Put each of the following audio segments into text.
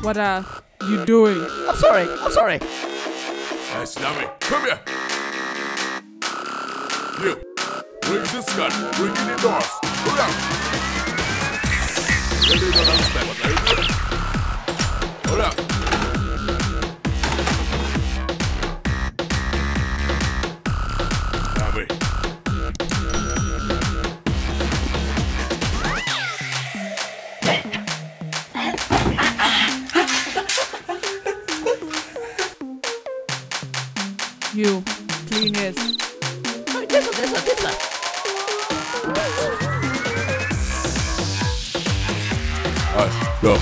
What are you doing? I'm sorry. Hey, Snummy, come here. You, bring this gun. Bring it indoors. Hurry up. You don't understand what they're doing. Hurry up. Snummy. You, clean his. This. Alright, go.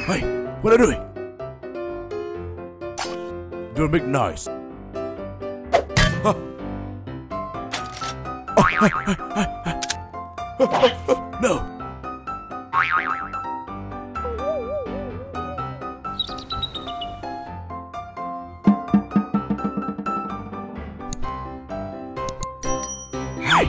Hey, what are you doing? Don't make noise. Huh. No. Hey.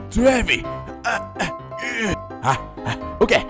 Too heavy. Okay.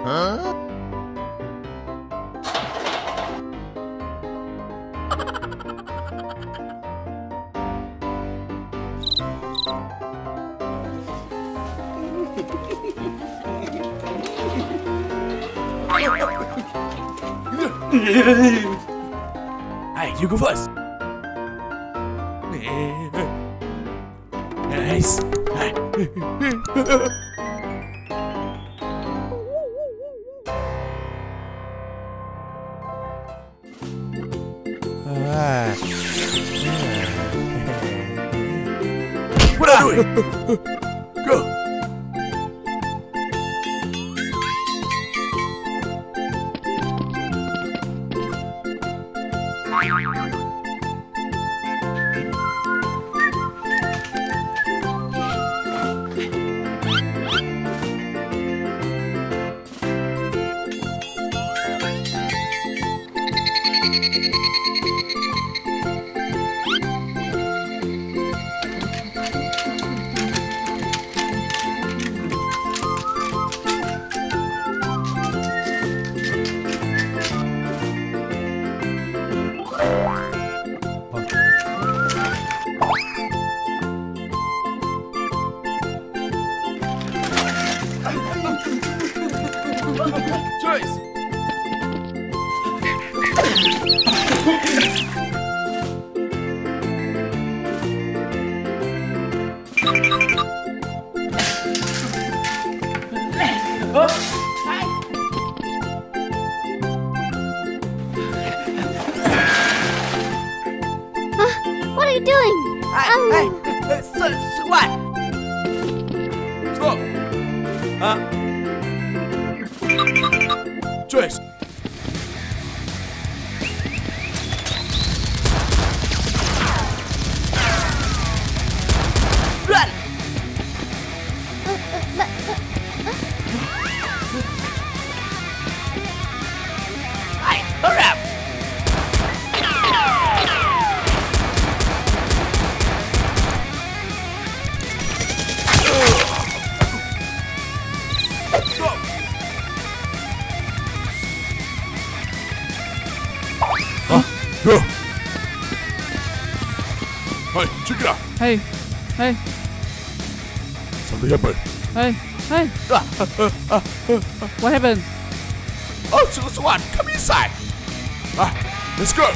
Hey, you go first. Nice. What are you doing? Go. Choice. What are you doing? What? Stop. Choice. Run. Hey, hurry up. Stop. Go. Hey, check it out. Hey, hey, Something happened. hey, hey. What happened? Oh, Swan, come inside. Let's go.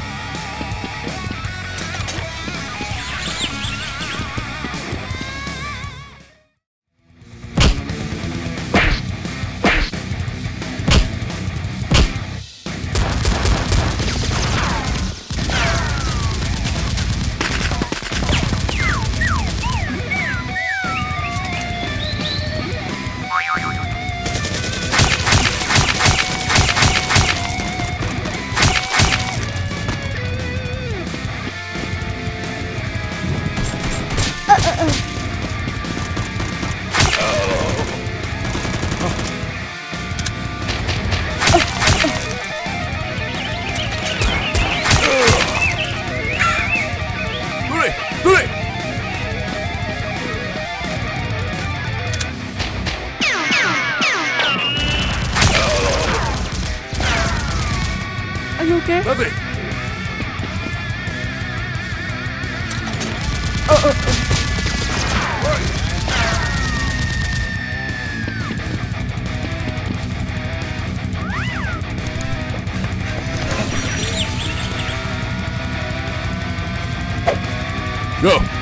Are you okay? Nothing. Go.